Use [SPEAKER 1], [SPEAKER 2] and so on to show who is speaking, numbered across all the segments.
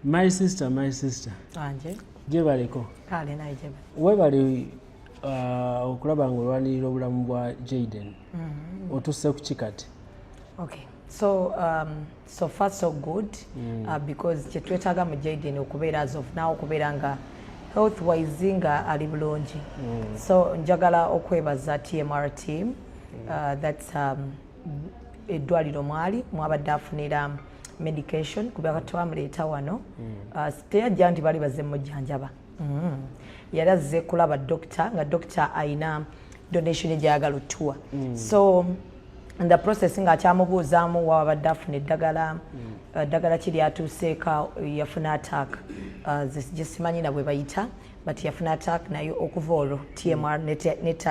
[SPEAKER 1] My sister.
[SPEAKER 2] Anje.
[SPEAKER 1] Jebaliko.
[SPEAKER 2] Kale naye jeba.
[SPEAKER 1] Webali okulaba ng'olwanirira obulamu bwa Jayden. Otusse ku kikati.
[SPEAKER 2] Okay. So far so good because kyetwetaaga mu Jayden okubeera as of now okubeera nga health wise nga ali bulungi. So njagala okwebaza TMR team that's eddwaliro mwabadde afunira medication kubanga twamuleeta wano teyajja nti bali bazze mujjanjaba yali azze kulaba doctor nga doctor ayina donation gyayagala otuwa so in the process nga akyamubuuzaamu wabadde afuna eddagala kiri atuuseeka yafuna attack gyesimanyi na bwe bayita but yafuna attack naye okuva olwo TMR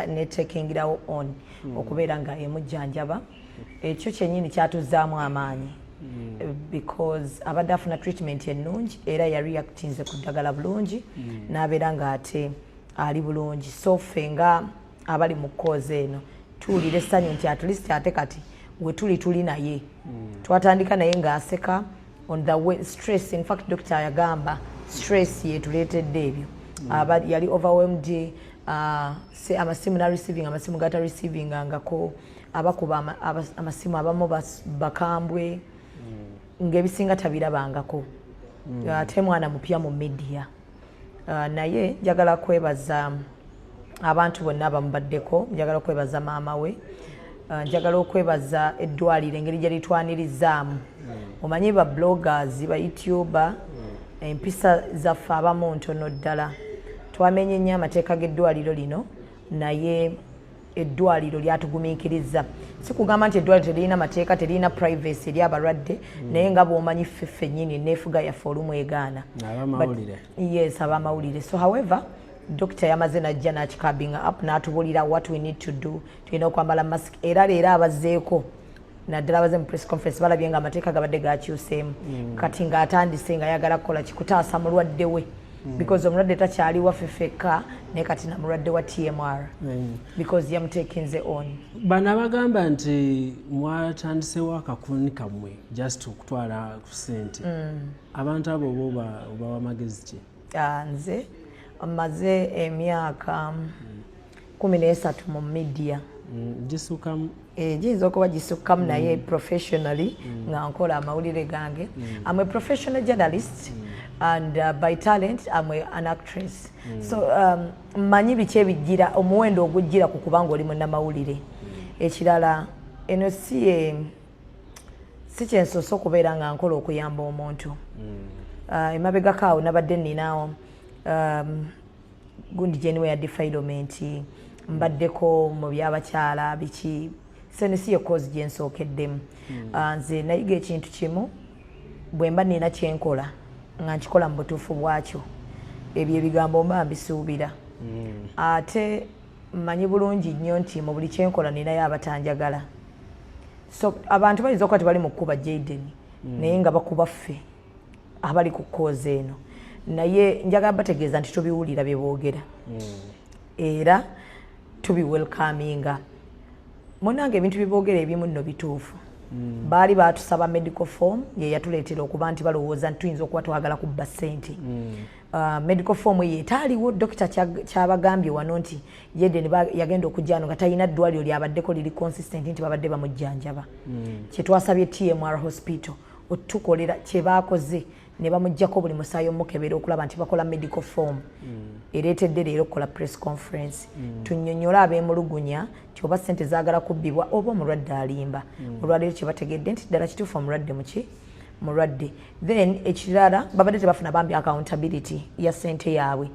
[SPEAKER 2] netakingirawo on okubeera nga emujjanjaba ekyo kyennyini kyatuzzaamu amaanyi because abadde afuna treatment ennungi era yareactinze ku ddagala bulungi n'abeera nga ate ali bulungi so ffe nga abali mu kkoozi eno tuwulira essanyu nti at least ate kati we tuli naye twatandika naye ng'aseka on the way stress in fact doctor yagamba stress yetuleetedde ebyo yali overwhelmed amasimu na receiving amasimu gata receiving ngako abakuba amasimu abamu bakambwe ng'ebisinga tabirabangako ate mwana mupya mu media naye njagala kwebaza abantu bonna abamubaddeko njagala okwebaza maama we njagala okwebaza eddwaliro engeri gye litwanirizaamu omanyi ba bloggers ba youtuber empisa zaffe abamu ntono ddala twamenye nnyo amateeka g'eddwaliro lino naye eddwaliro lyatugumiikiriza si kugamba nti eddwaliro terina mateeka terina privacy eri abalwadde naye nga bw'omanyi ffeffe nnyini neefuga yaffe olumu egaana yes abamawulire so however doctor yamaze najja n'akikabinga up n'atubuulira what we need to do tulina okwambala mask era leero abazzeeko naddala abaze mu press conference balabye nga amateeka gabadde gakyuseemu kati ng'atandise nga ayagala kukola kikutaasa mulwadde we because omulwadde takyali waffe ffekka naye kati na mulwadde wa TMR because yamuteekinze on
[SPEAKER 1] bano abagamba nti mwatandisewo akakuni kammwe just okutwala ku ssente abantu abo oba amagezi ki
[SPEAKER 2] nze maze emyaka 13 mu media
[SPEAKER 1] gisukamu
[SPEAKER 2] giyinza okuba gisukkamu naye professionally nga nkola amawulire gange I'm a professional journalist and by talent I'm an actress so mmanyi biki ebijjira omuwendo ogujjira ku kubanga oli munnamawulire ekirala eno si kyensosa okubeera nga nkola okuyamba omuntu emabegako awo nabadde nninawo gundi gyenwe ya defilement mbaddeko mu byabakyala biki sene si yekozi gyensookeddemu nze nayiga ekintu kimu bwe mba nina kyenkola nga nkikola mu butuufu bwakyo ebyo ebigambo mba mbisuubira ate mmanyi bulungi nnyo nti mu buli kyenkola ninayo abatanjagala so abantu bayinza okuba tebali mu kkuba Jayden naye nga bakuba ffe abali ku kkoozi eno naye njagala bategeeza nti tubiwulira bye boogera era tubiwelkaminga munange ebintu biboogera ebimu nno bituufu baali batusaba medical form ye yatuleetera okuba nti balowooza nti tuyinza okuba twagala kubba ssente medical form ye etaaliwo dokita kyabagambye wano nti Jayden yagenda okujja ano nga talina ddwaliro lyabaddeko liri consistent nti babadde bamujjanjaba kyetwasabye TMR hospital otukolera kye baakoze ne bamujjako buli musaayi omukebera okulaba nti bakola medical form ereetedde leero okukola press conference tunnyonnyola abeemulugunya nti oba ssente zaagala kubbibwa oba omulwadde alimba olwaleero kye bategedde nti ddala kituufu omulwadde muki mulwadde then ekirala babadde tebafuna bambi accountability ya ssente yaabwe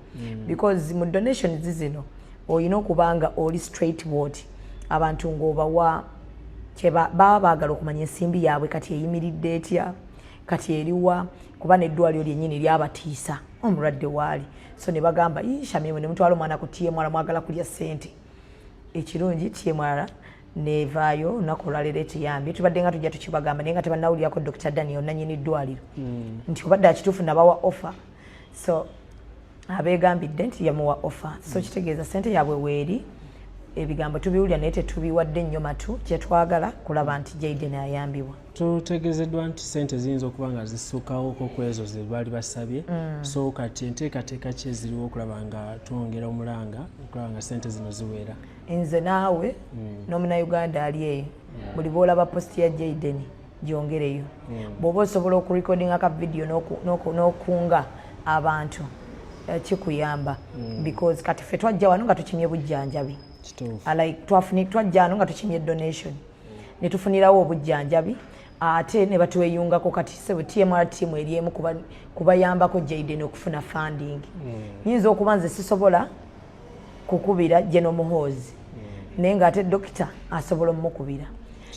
[SPEAKER 2] because mu donations zino olina okubanga oli straightward abantu ng'obawa baba baagala okumanya ensimbi yaabwe kati eyimiridde etya kati eriwa kuba n'eddwaliro lyennyini lyabatiisa omulwadde waali so ne bagamba shamimwe ne mutwala omwana ku TMR mwagala kulya ssente ekirungi TMR nevaayo olunaku olwaleero ekiyambye tubadde nga tujja tukibagamba naye nga tebannawulirako Dr. Daniel nannyini ddwaliro nti obadde akituufu nabawa offer so abeegambidde nti yamuwa offer so kitegeeza ssente yaabwe weeri ebigambo tubiwulira naye tetubiwadde nnyo matu kye twagala kulaba nti Jayden ayambibwa
[SPEAKER 1] tutegezeddwa nti ssente ziyinza okuba nga zisuukawoko ku ezo ze baali basabye so kati enteekateeka ki eziriwo okulaba nga twongera omulanga okulaba nga ssente zino ziwera.
[SPEAKER 2] Nze naawe n'omunauganda ali eyo buli bw'olaba positi ya Jayden gyongereyo bw'oba osobola okurekodinga ka vidiyo n'okunga abantu kikuyamba because kati ffe twajja wano nga tukimye bujjanjabi twajja wano nga tukimye donation ne tufunirawo obujjanjabi ate ne batweyungako kati sebo TMR team eri emu kubayambako Jayden okufuna funding. Nyinza okuba nze sisobola kukubira General Muhoozi naye ng'ate dokita asobola omukubira.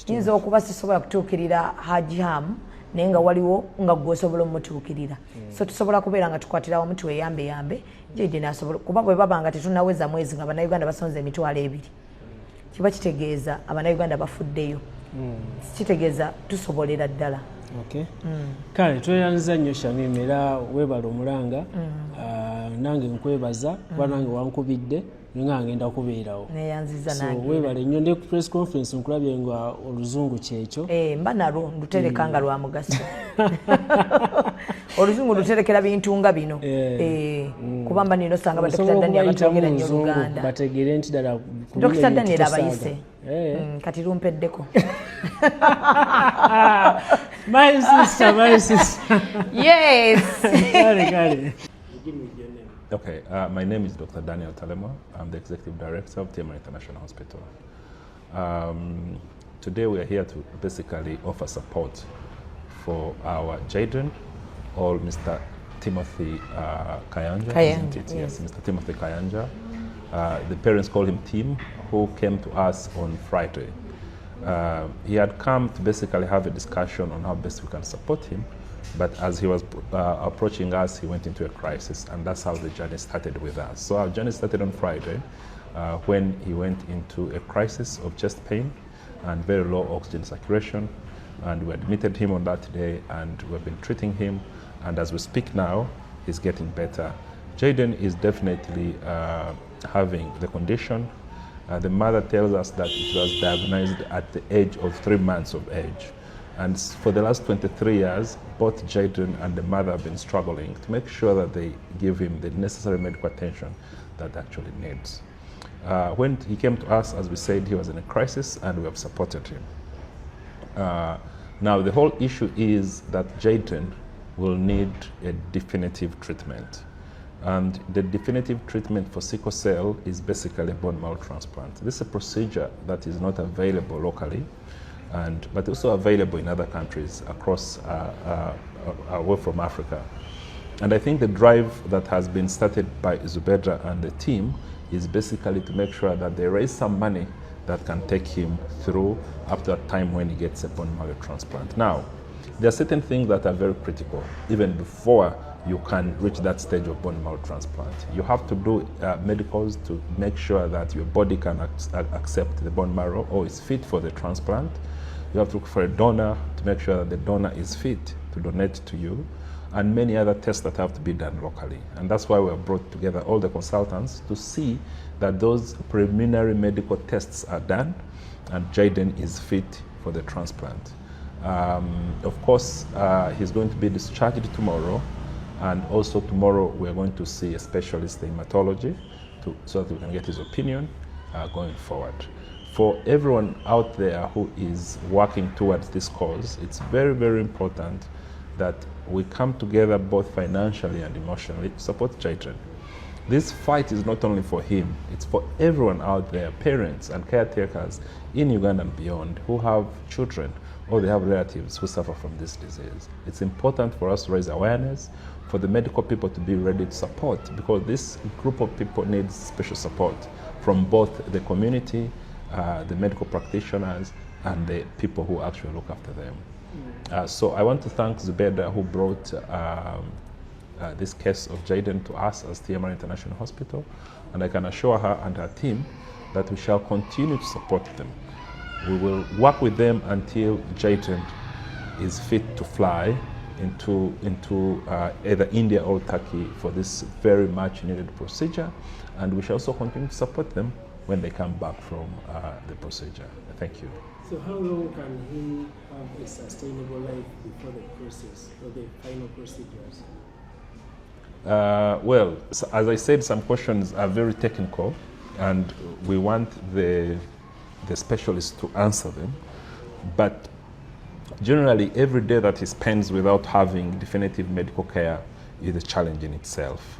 [SPEAKER 2] Nyinza okuba sisobola kutuukirira Haji Ham naye nga waliwo nga gwosobola omutuukirira. So tusobola kubeera nga tukwatira wamu tuweyambe Jayden asobola kuba bwe baba nga tetunaweza mwezi nga Bannayuganda basonze emitwalo 2 kiba kitegeeza Abannayuganda bafuddeyo. Kitegeeza tusobolera ddala.
[SPEAKER 1] Kale tweyanziza nnyo Shamim era weebala omulanga nange nkwebaza kuba nange wankubidde nga ngenda kubeerawo.
[SPEAKER 2] Neyanziza nange.
[SPEAKER 1] Weebale nnyo ne press conference nkulabye nga oluzungu kyekyo.
[SPEAKER 2] Mba nalwo ndutereka nga lwa mugaso. Oluzungu luterekera bintu nga bino. Kuba mba nino sanga Dr. Daniel abatogera nnyo Uganda.
[SPEAKER 1] Bategere nti ddala
[SPEAKER 2] Dr. Daniel abayise. Kati lumpeddeko.
[SPEAKER 1] My sister.
[SPEAKER 2] Yes.
[SPEAKER 1] Kale.
[SPEAKER 3] Okay, my name is Dr. Daniel Talema. I'm the Executive Director of TMR International Hospital. Today we are here to basically offer support for our Jayden, or Mr. Timothy Kayanja, isn't it? Yes, Mr. Timothy Kayanja. The parents call him Tim, who came to us on Friday. He had come to basically have a discussion on how best we can support him, but as he was approaching us, he went into a crisis, and that's how the journey started with us. So our journey started on Friday when he went into a crisis of chest pain and very low oxygen saturation, and we admitted him on that day, and we've been treating him, and as we speak now, he's getting better. Jayden is definitely having the condition. The mother tells us that it was diagnosed at the age of 3 months of age. And for the last 23 years, both Jayden and the mother have been struggling to make sure that they give him the necessary medical attention that actually needs. When he came to us, as we said, he was in a crisis, and we have supported him. Now, the whole issue is that Jayden will need a definitive treatment. And the definitive treatment for sickle cell is basically a bone marrow transplant. This is a procedure that is not available locally, but also available in other countries across away from Africa. And I think the drive that has been started by Zubeedah and the team is basically to make sure that they raise some money that can take him through up to a time when he gets a bone marrow transplant. Now, there are certain things that are very critical, even before you can reach that stage of bone marrow transplant. You have to do medicals to make sure that your body can accept the bone marrow or is fit for the transplant. You have to look for a donor to make sure that the donor is fit to donate to you, and many other tests that have to be done locally. And that's why we have brought together all the consultants to see that those preliminary medical tests are done and Jayden is fit for the transplant. Of course, he's going to be discharged tomorrow, and also tomorrow we're going to see a specialist in hematology so that we can get his opinion going forward. For everyone out there who is working towards this cause, it's very, very important that we come together both financially and emotionally to support Jayden. This fight is not only for him, it's for everyone out there, parents and caretakers in Uganda and beyond who have children or they have relatives who suffer from this disease. It's important for us to raise awareness, for the medical people to be ready to support, because this group of people needs special support from both the community, the medical practitioners, and the people who actually look after them. So I want to thank Zubeedah, who brought this case of Jayden to us as TMR International Hospital, and I can assure her and her team that we shall continue to support them. We will work with them until Jayden is fit to fly into either India or Turkey for this very much needed procedure, and we shall also continue to support them when they come back from the procedure. Thank you.
[SPEAKER 1] So how long can he have a sustainable life before the process or the final procedures?
[SPEAKER 3] Well, so as I said, some questions are very technical, and we want the specialist to answer them. But generally, every day that he spends without having definitive medical care is a challenge in itself.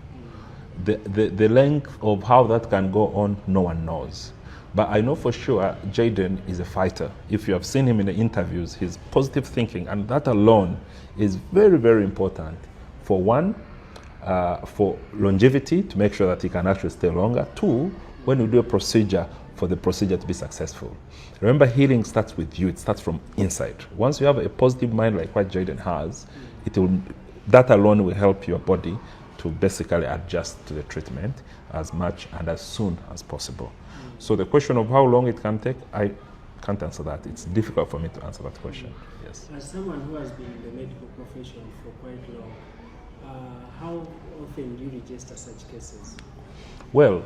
[SPEAKER 3] The length of how that can go on, no one knows. But I know for sure Jayden is a fighter. If you have seen him in the interviews, his positive thinking, and that alone is very, very important. For one, for longevity, to make sure that he can actually stay longer. Two, when you do a procedure, for the procedure to be successful. Remember, healing starts with you. It starts from inside. Once you have a positive mind like what Jayden has, that alone will help your body to basically adjust to the treatment as much and as soon as possible. So the question of how long it can take, I can't answer that. It's difficult for me to answer that question. Yes.
[SPEAKER 1] As someone who has been in the medical profession for quite long, how often do you register such cases?
[SPEAKER 3] Well,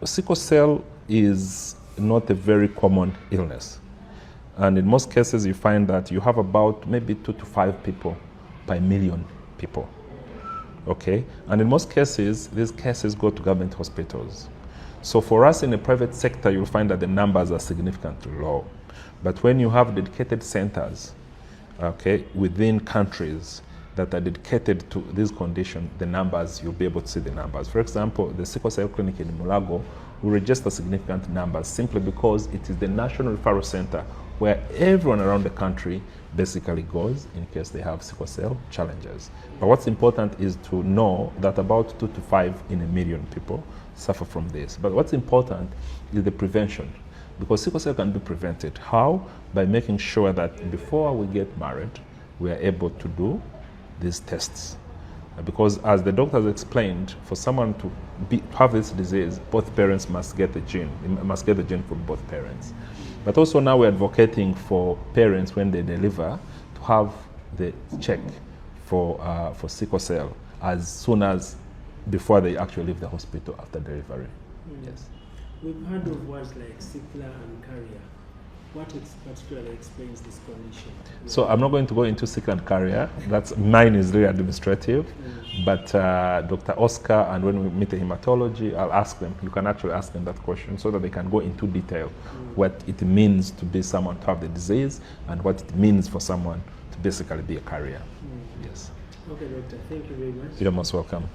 [SPEAKER 3] sickle cell is not a very common illness. And in most cases, you find that you have about maybe 2 to 5 people per million people. Okay? And in most cases, these cases go to government hospitals. So for us in the private sector, you'll find that the numbers are significantly low. But when you have dedicated centers, okay, within countries that are dedicated to this condition, the numbers, you'll be able to see the numbers. For example, the sickle cell clinic in Mulago will register significant numbers simply because it is the national referral center where everyone around the country basically goes in case they have sickle cell challenges. But what's important is to know that about 2 to 5 in a million people suffer from this. But what's important is the prevention, because sickle cell can be prevented. How? By making sure that before we get married, we are able to do these tests. Because as the doctors explained, for someone to have this disease, both parents must get the gene. They must get the gene from both parents. But also now we're advocating for parents when they deliver to have the check for sickle cell as soon as before they actually leave the hospital after delivery. Yes.
[SPEAKER 1] We've heard of words like sickler and carrier. What particularly explains this condition?
[SPEAKER 3] So I'm not going to go into sickle and carrier. Mine is really administrative. But Dr. Oscar, and when we meet a hematology, I'll ask them. You can actually ask them that question so that they can go into detail what it means to be someone to have the disease and what it means for someone to basically be a carrier. Yes.
[SPEAKER 1] Okay, doctor. Thank you very much.
[SPEAKER 3] You're most welcome.